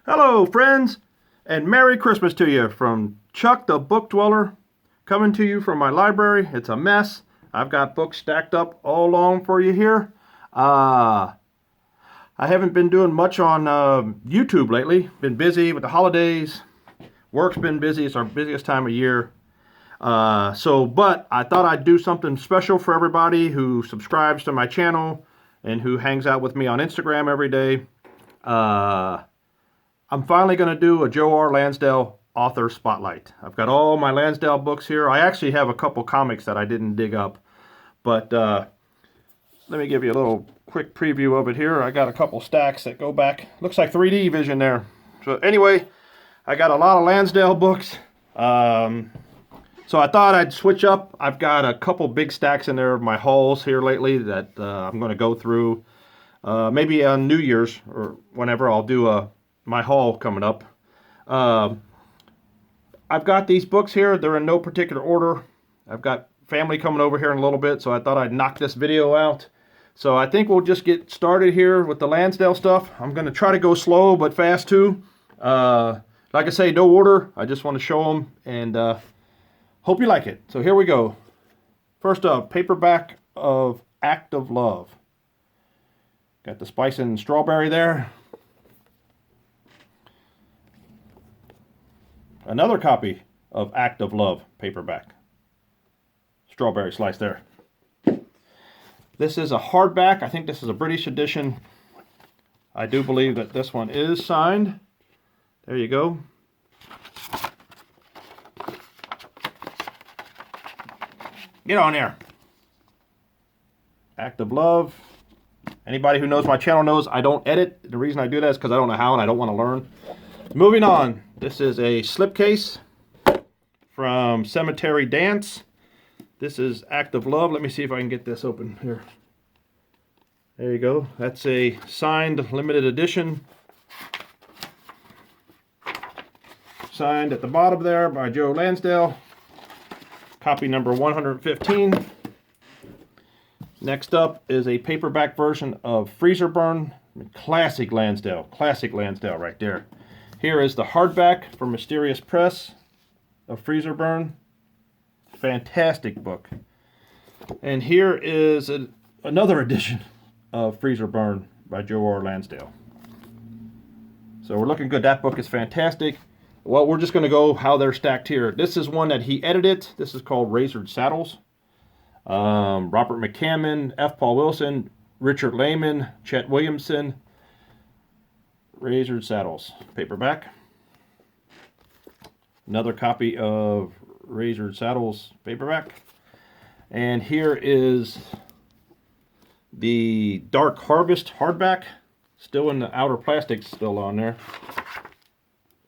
Hello, friends, and Merry Christmas to you from Chuck the Book Dweller, coming to you from my library. It's a mess. I've got books stacked up all along for you here. I haven't been doing much on YouTube lately. Been busy with the holidays. Work's been busy. It's our busiest time of year. But I thought I'd do something special for everybody who subscribes to my channel and who hangs out with me on Instagram every day. I'm finally going to do a Joe R. Lansdale author spotlight. I've got all my Lansdale books here. I actually have a couple comics that I didn't dig up. But let me give you a little quick preview of it here. I got a couple stacks that go back. Looks like 3D vision there. So anyway, I got a lot of Lansdale books. So I thought I'd switch up. I've got a couple big stacks in there of my hauls here lately that I'm going to go through. Maybe on New Year's or whenever I'll do my haul coming up. I've got these books here. They're in no particular order. I've got family coming over here in a little bit, so I thought I'd knock this video out. So I think we'll just get started here with the Lansdale stuff. I'm going to try to go slow but fast too. Like I say, no order. I just want to show them and hope you like it. So here we go. First up, paperback of Act of Love. Got the spice and strawberry there. Another copy of Act of Love paperback. Strawberry slice there. This is a hardback. I think this is a British edition. I do believe that this one is signed. There you go. Get on there. Act of Love. Anybody who knows my channel knows I don't edit. The reason I do that is because I don't know how and I don't want to learn. Moving on. This is a slipcase from Cemetery Dance. This is Act of Love. Let me see if I can get this open here. There you go. That's a signed limited edition. Signed at the bottom there by Joe Lansdale. Copy number 115. Next up is a paperback version of Freezer Burn. Classic Lansdale. Classic Lansdale right there. Here is the hardback from Mysterious Press of Freezer Burn. Fantastic book. And here is another edition of Freezer Burn by Joe R. Lansdale. So we're looking good. That book is fantastic. Well, we're just going to go how they're stacked here. This is one that he edited. This is called Razored Saddles. Robert McCammon, F. Paul Wilson, Richard Lehman, Chet Williamson. Razored Saddles paperback. Another copy of Razored Saddles paperback. And here is the Dark Harvest hardback. Still in the outer plastic, still on there.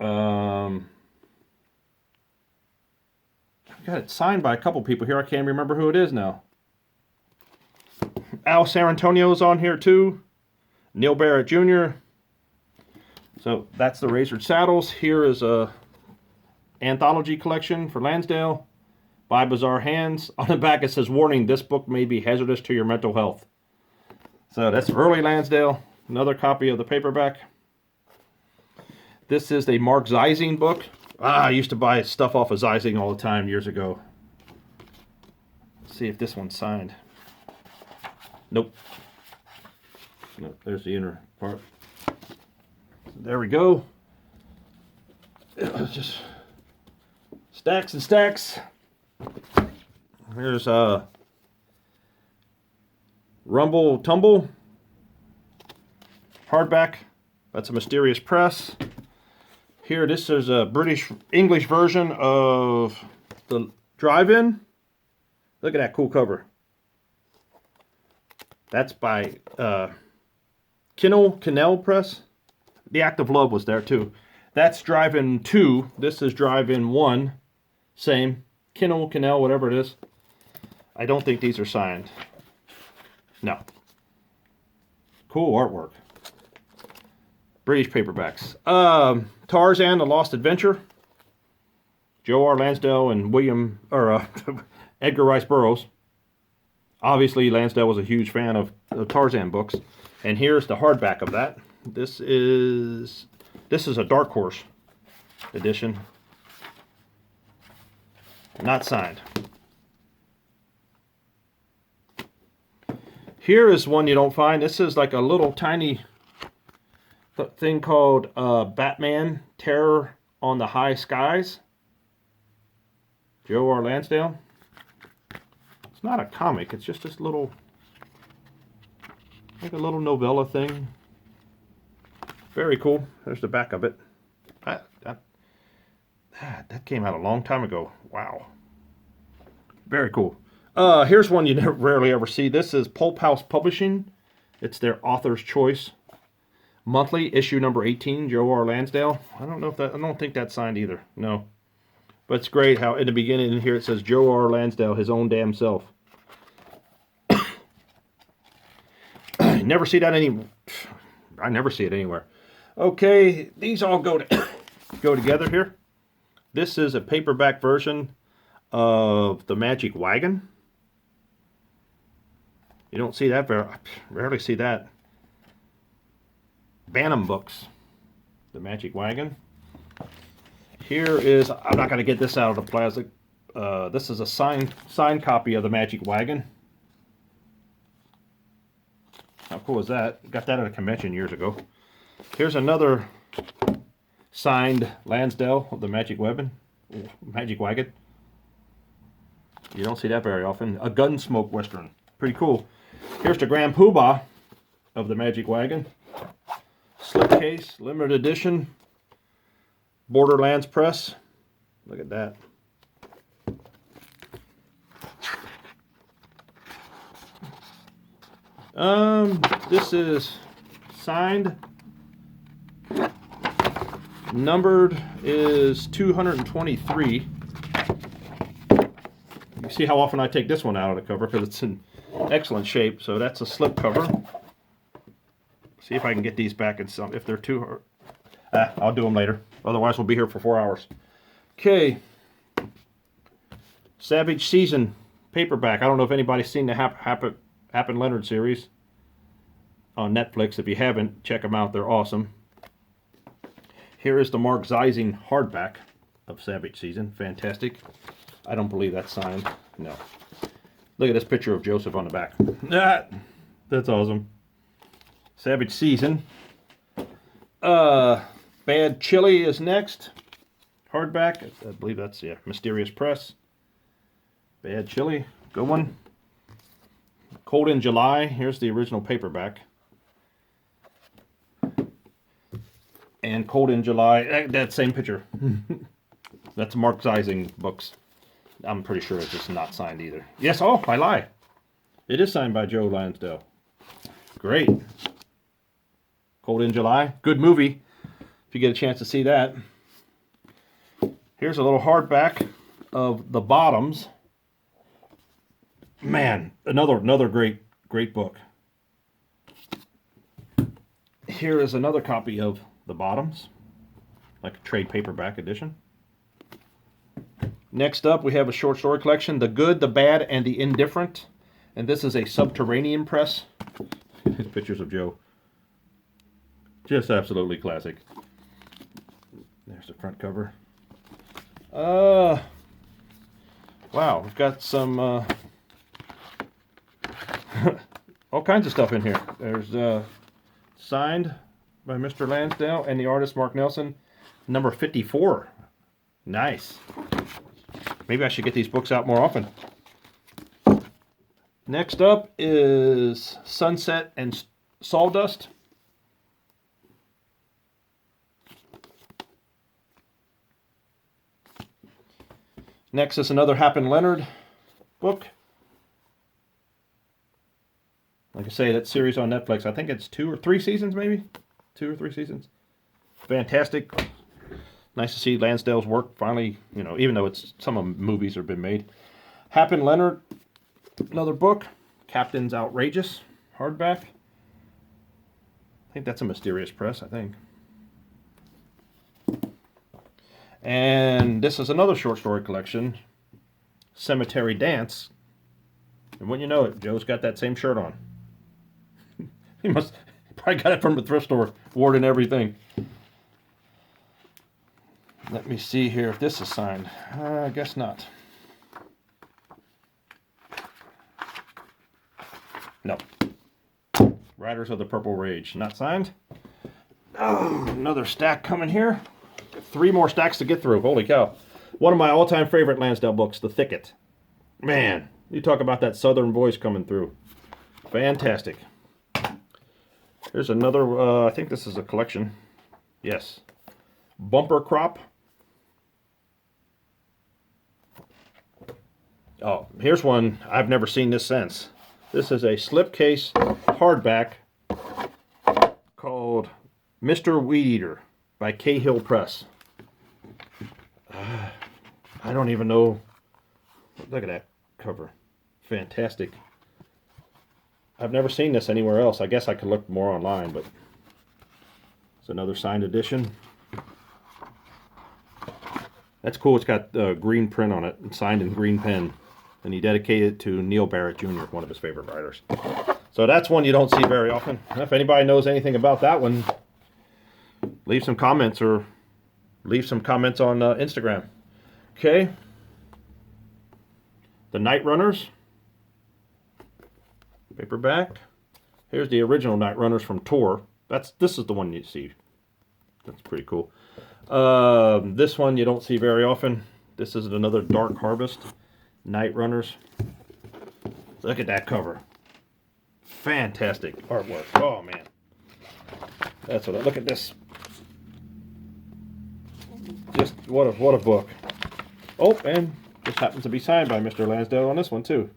I've got it signed by a couple people here. I can't remember who it is now. Al Sarantonio's on here too. Neil Barrett Jr. So that's the Razored Saddles. Here is a anthology collection for Lansdale by Bizarre Hands. On the back it says, warning, this book may be hazardous to your mental health. So that's early Lansdale. Another copy of the paperback. This is a Mark Zeising book. I used to buy stuff off of Zeising all the time years ago. Let's see if this one's signed. Nope. Nope, there's the inner part. There we go. It's just stacks and stacks. Here's Rumble Tumble hardback. That's a Mysterious Press. Here, this is a British English version of the Drive-In. Look at that cool cover. That's by Kinnell Press. The Act of Love was there too. That's Drive-In 2. This is Drive-In 1. Same. Kinnell, whatever it is. I don't think these are signed. No. Cool artwork. British paperbacks. Tarzan, The Lost Adventure. Joe R. Lansdale and Edgar Rice Burroughs. Obviously, Lansdale was a huge fan of Tarzan books. And here's the hardback of that. This is This is a Dark Horse edition. Not signed. Here is one you don't find. This is like a little tiny thing called Batman Terror on the High Skies. Joe R. Lansdale. It's not a comic. It's just this little, like a little novella thing. Very cool. There's the back of it. That came out a long time ago. Wow. Very cool. Here's one you rarely ever see. This is Pulp House Publishing. It's their Author's Choice Monthly, issue number 18, Joe R. Lansdale. I don't think that's signed either. No. But it's great how in the beginning here it says Joe R. Lansdale, his own damn self. I never see that I never see it anywhere. Okay, these all go together here. This is a paperback version of The Magic Wagon. You don't see that I rarely see that. Bantam Books, The Magic Wagon. Here is, I'm not going to get this out of the plastic. This is a signed copy of The Magic Wagon. How cool is that? Got that at a convention years ago. Here's another signed Lansdale of The Magic Wagon. You don't see that very often. A Gunsmoke Western. Pretty cool. Here's the Grand Poobah of The Magic Wagon. Slipcase, limited edition. Borderlands Press. Look at that. This is signed. Numbered is 223. You see how often I take this one out of the cover because it's in excellent shape. So that's a slip cover. See if I can get these back in some. If they're too, I'll do them later. Otherwise, we'll be here for 4 hours. Okay. Savage Season paperback. I don't know if anybody's seen the Happen Leonard series on Netflix. If you haven't, check them out. They're awesome. Here is the Mark Zeising hardback of Savage Season. Fantastic. I don't believe that's signed. No. Look at this picture of Joseph on the back. That's awesome. Savage Season. Bad Chili is next. Hardback. I believe that's, yeah, Mysterious Press. Bad Chili. Good one. Cold in July. Here's the original paperback. And Cold in July. That same picture. That's Mark Zeising books. I'm pretty sure it's just not signed either. Yes, oh, I lie. It is signed by Joe Lansdale. Great. Cold in July. Good movie. If you get a chance to see that. Here's a little hardback of The Bottoms. Man, another great book. Here is another copy of The Bottoms, like a trade paperback edition. Next up, we have a short story collection, The Good, the Bad, and the Indifferent. And this is a Subterranean press. Pictures of Joe. Just absolutely classic. There's the front cover. Wow, we've got some all kinds of stuff in here. There's signed by Mr. Lansdale and the artist Mark Nelson, number 54. Nice. Maybe I should get these books out more often. Next up is Sunset and Sawdust. Next is another Happen Leonard book. Like I say, that series on Netflix, I think it's 2 or 3 seasons maybe? 2 or 3 seasons. Fantastic. Nice to see Lansdale's work finally, you know, even though it's some of the movies have been made. Happen Leonard, another book. Captain's Outrageous, hardback. I think that's a Mysterious Press, I think. And this is another short story collection, Cemetery Dance. And when you know it, Joe's got that same shirt on. He probably got it from the thrift store, wore it and everything. Let me see here if this is signed. I guess not. No. Riders of the Purple Rage. Not signed. Oh, another stack coming here. 3 more stacks to get through. Holy cow. One of my all-time favorite Lansdale books, The Thicket. Man, you talk about that southern voice coming through. Fantastic. Here's another, I think this is a collection. Yes. Bumper Crop. Oh, here's one. I've never seen this since. This is a slipcase hardback called Mr. Weed Eater by Cahill Press. I don't even know. Look at that cover. Fantastic. I've never seen this anywhere else. I guess I could look more online, but it's another signed edition. That's cool. It's got green print on it, and signed in green pen. And he dedicated it to Neil Barrett Jr., one of his favorite writers. So that's one you don't see very often. If anybody knows anything about that one, leave some comments or leave some comments on Instagram. Okay. The Night Runners. Paperback. Here's the original Night Runners from Tor. This is the one you see. That's pretty cool. This one you don't see very often. This is another Dark Harvest. Night Runners. Look at that cover. Fantastic artwork. Oh man. That's what look at this. Just what a book. Oh, and this happens to be signed by Mr. Lansdale on this one too.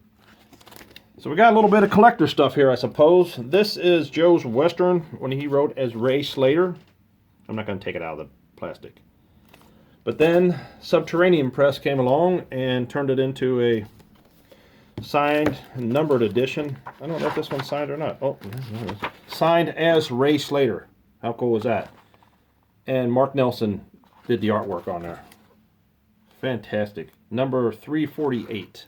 So we got a little bit of collector stuff here, I suppose. This is Joe's Western when he wrote as Ray Slater. I'm not going to take it out of the plastic. But then Subterranean Press came along and turned it into a signed, numbered edition. I don't know if this one's signed or not. Oh, signed as Ray Slater. How cool was that? And Mark Nelson did the artwork on there. Fantastic. Number 348.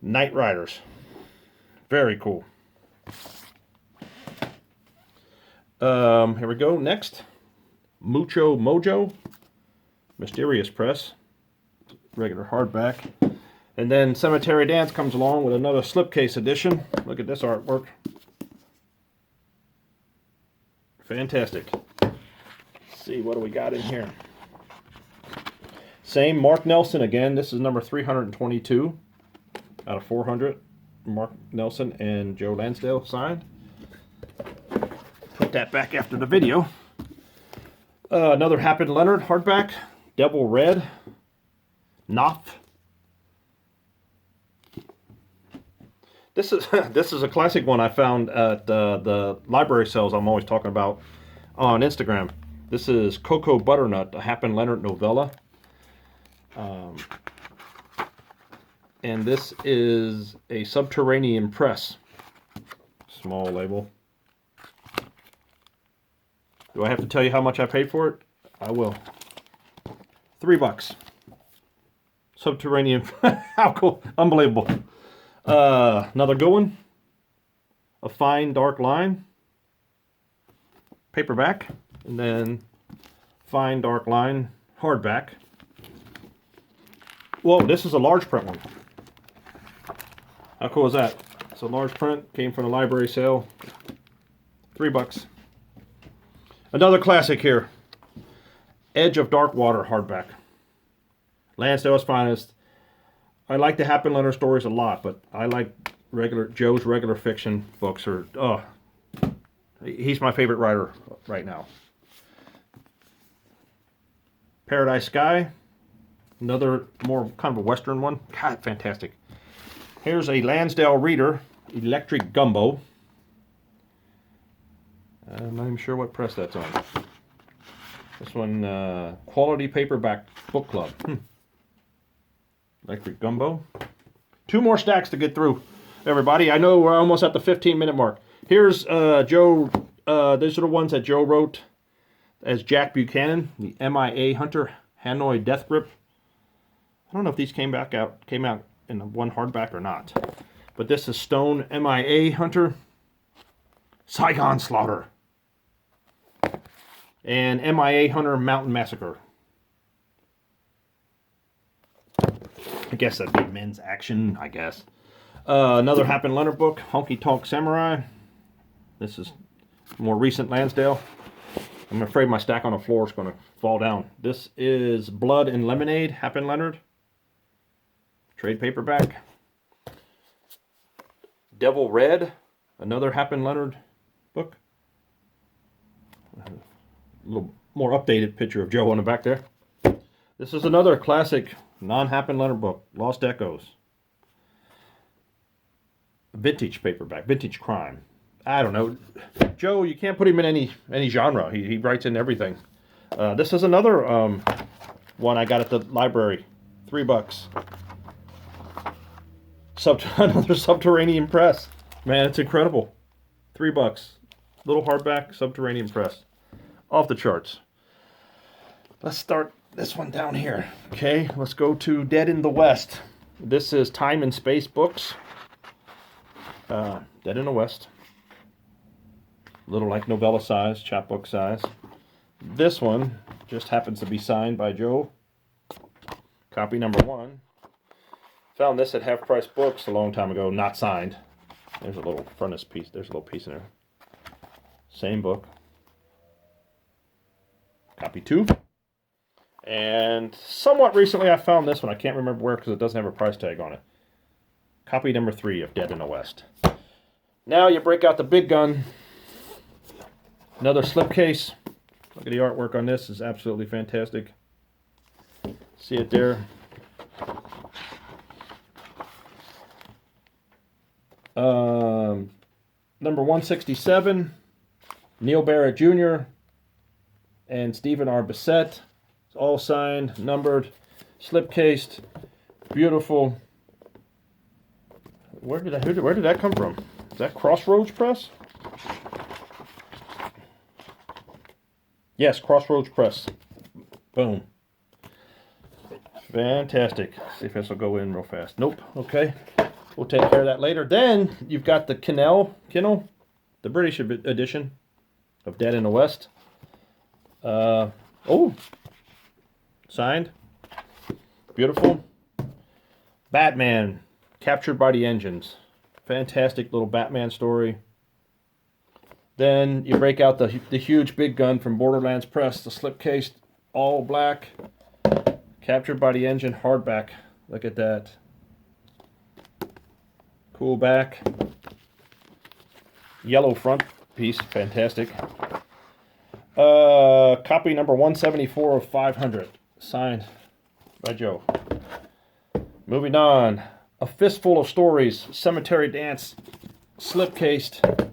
Night Riders. Very cool. Here we go. Next. Mucho Mojo. Mysterious Press. Regular hardback. And then Cemetery Dance comes along with another slipcase edition. Look at this artwork. Fantastic. Let's see, what do we got in here? Same Mark Nelson again. This is number 322 out of 400. Mark Nelson and Joe Lansdale signed. Put that back after the video. Another Happen Leonard hardback. Devil Red. Knopf. This is a classic one I found at the library sales I'm always talking about on Instagram. This is Cocoa Butternut, a Happen Leonard novella. And this is a Subterranean Press. Small label. Do I have to tell you how much I paid for it? I will. $3. Subterranean. How cool. Unbelievable. Another good one. A Fine Dark Line. Paperback. And then Fine Dark Line hardback. Whoa, this is a large print one. How cool is that? It's a large print. Came from the library sale. $3. Another classic here. Edge of Dark Water hardback. Lansdale's Finest. I like the Happen Leonard stories a lot, but I like Joe's regular fiction books. He's my favorite writer right now. Paradise Sky. Another more kind of a Western one. God, fantastic. Here's a Lansdale Reader, Electric Gumbo. I'm not even sure what press that's on. This one, Quality Paperback Book Club. Electric Gumbo. 2 more stacks to get through, everybody. I know we're almost at the 15-minute mark. Here's Joe. These are the ones that Joe wrote as Jack Buchanan, the MIA Hunter, Hanoi Death Grip. I don't know if these came out in one hardback or not. But this is Stone MIA Hunter, Saigon Slaughter. and MIA Hunter Mountain Massacre. I guess that'd be men's action, I guess. Another Hap and Leonard book, Honky Tonk Samurai. This is more recent Lansdale. I'm afraid my stack on the floor is going to fall down. This is Blood and Lemonade, Hap and Leonard. Trade paperback. Devil Red, another Hap and Leonard book. A little more updated picture of Joe on the back there. This is another classic non-Hap and Leonard book, Lost Echoes. Vintage paperback, vintage crime. I don't know. Joe, you can't put him in any genre. He writes in everything. This is another one I got at the library. $3. Another Subterranean Press. Man, it's incredible. $3. Little hardback, Subterranean Press. Off the charts. Let's start this one down here. Okay, let's go to Dead in the West. This is Time and Space Books. Dead in the West. Little like novella size, chapbook size. This one just happens to be signed by Joe. Copy number 1. Found this at Half Price Books a long time ago, not signed. There's a little frontispiece piece. There's a little piece in there. Same book. Copy 2. And somewhat recently I found this one. I can't remember where because it doesn't have a price tag on it. Copy number 3 of Dead in the West. Now you break out the big gun. Another slipcase. Look at the artwork on this. It's absolutely fantastic. See it there. Number 167, Neil Barrett Jr. and Stephen R. Bissett. It's all signed, numbered, slipcased, beautiful. Where did that come from? Is that Crossroads Press? Yes, Crossroads Press. Boom. Fantastic. See if this will go in real fast. Nope. Okay. We'll take care of that later. Then you've got the Kindle, the British edition of Dead in the West. Signed. Beautiful. Batman, Captured by the Engines. Fantastic little Batman story. Then you break out the huge big gun from Borderlands Press, the slipcase, all black. Captured by the Engine hardback. Look at that. Cool back. Yellow front piece. Fantastic. Copy number 174 of 500. Signed by Joe. Moving on. A Fistful of Stories. Cemetery Dance. Slipcased.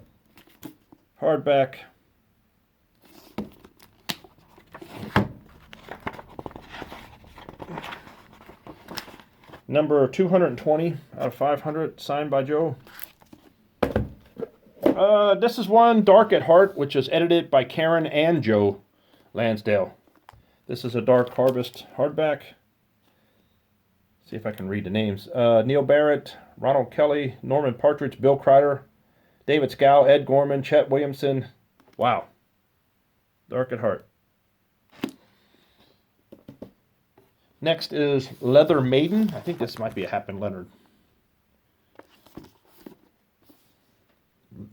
Hardback. Number 220 out of 500, signed by Joe. This is one, Dark at Heart, which is edited by Karen and Joe Lansdale. This is a Dark Harvest hardback. See if I can read the names. Neil Barrett, Ronald Kelly, Norman Partridge, Bill Kreider, David Scow, Ed Gorman, Chet Williamson. Wow. Dark at Heart. Next is Leather Maiden. I think this might be a Hap and Leonard.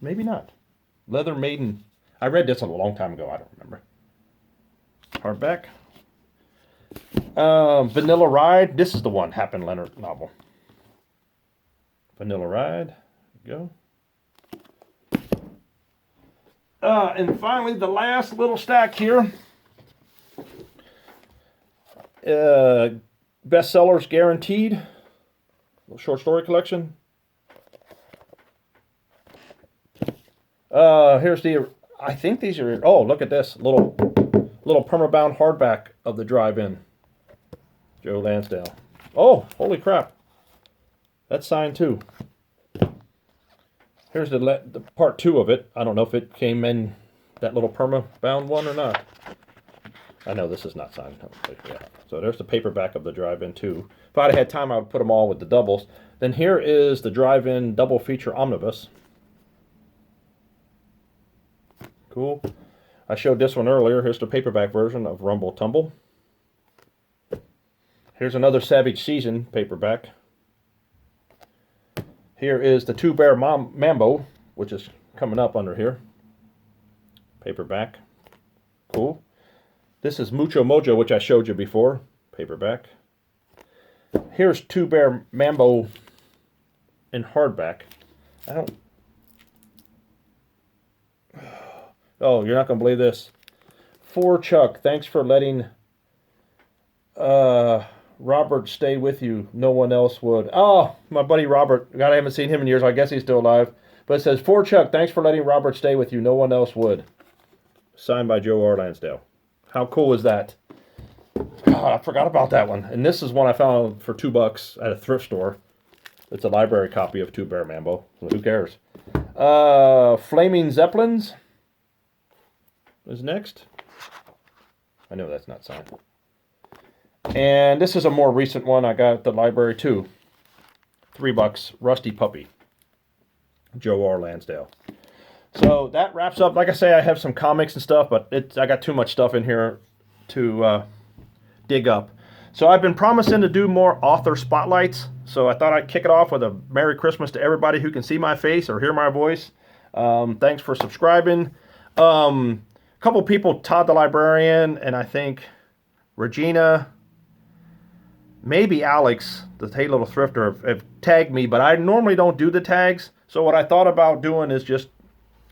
Maybe not. Leather Maiden. I read this a long time ago. I don't remember. Hardback. Vanilla Ride. This is the one, Hap and Leonard novel. Vanilla Ride. There you go. And finally, the last little stack here. Bestsellers Guaranteed. Little short story collection. Here's the, I think these are, oh, look at this. Little permabound hardback of The Drive-In. Joe Lansdale. Oh, holy crap. That's signed too. Here's the part 2 of it. I don't know if it came in that little perma-bound one or not. I know this is not signed. Yeah. So there's the paperback of The Drive-In 2. If I'd had time, I would put them all with the doubles. Then here is the Drive-In double feature omnibus. Cool. I showed this one earlier. Here's the paperback version of Rumble Tumble. Here's another Savage Season paperback. Here is the Two Bear Mambo, which is coming up under here. Paperback. Cool. This is Mucho Mojo, which I showed you before. Paperback. Here's Two Bear Mambo in hardback. I don't... Oh, you're not going to believe this. For Chuck, thanks for letting Robert stay with you. No one else would. Oh, my buddy Robert. God, I haven't seen him in years. I guess he's still alive. But it says, For Chuck, thanks for letting Robert stay with you. No one else would. Signed by Joe R. Lansdale. How cool is that? God, I forgot about that one. And this is one I found for $2 at a thrift store. It's a library copy of Two Bear Mambo. Who cares? Flaming Zeppelins is next. I know that's not signed. And this is a more recent one I got at the library too. $3. Rusty Puppy. Joe R. Lansdale. So that wraps up. Like I say, I have some comics and stuff, but I got too much stuff in here to dig up. So I've been promising to do more author spotlights. So I thought I'd kick it off with a Merry Christmas to everybody who can see my face or hear my voice. Thanks for subscribing. Couple people, Todd the Librarian, and I think Regina, maybe Alex, the Hey Little Thrifter, have tagged me, but I normally don't do the tags. So what I thought about doing is just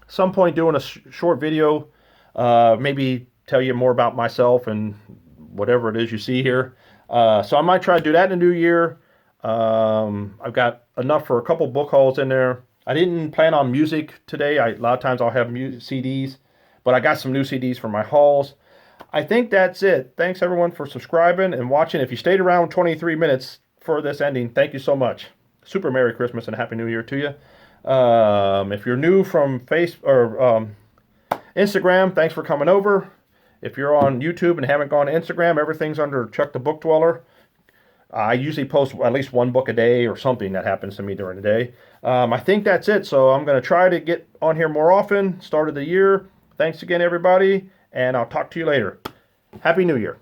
some point doing a short video, maybe tell you more about myself and whatever it is you see here. So I might try to do that in the new year. I've got enough for a couple book hauls in there. I didn't plan on music today. A lot of times I'll have CDs. But I got some new CDs for my hauls. I think that's it. Thanks, everyone, for subscribing and watching. If you stayed around 23 minutes for this ending, thank you so much. Super Merry Christmas and Happy New Year to you. If you're new from Instagram, thanks for coming over. If you're on YouTube and haven't gone to Instagram, everything's under Chuck the Book Dweller. I usually post at least one book a day or something that happens to me during the day. I think that's it. So I'm going to try to get on here more often. Start of the year. Thanks again, everybody, and I'll talk to you later. Happy New Year.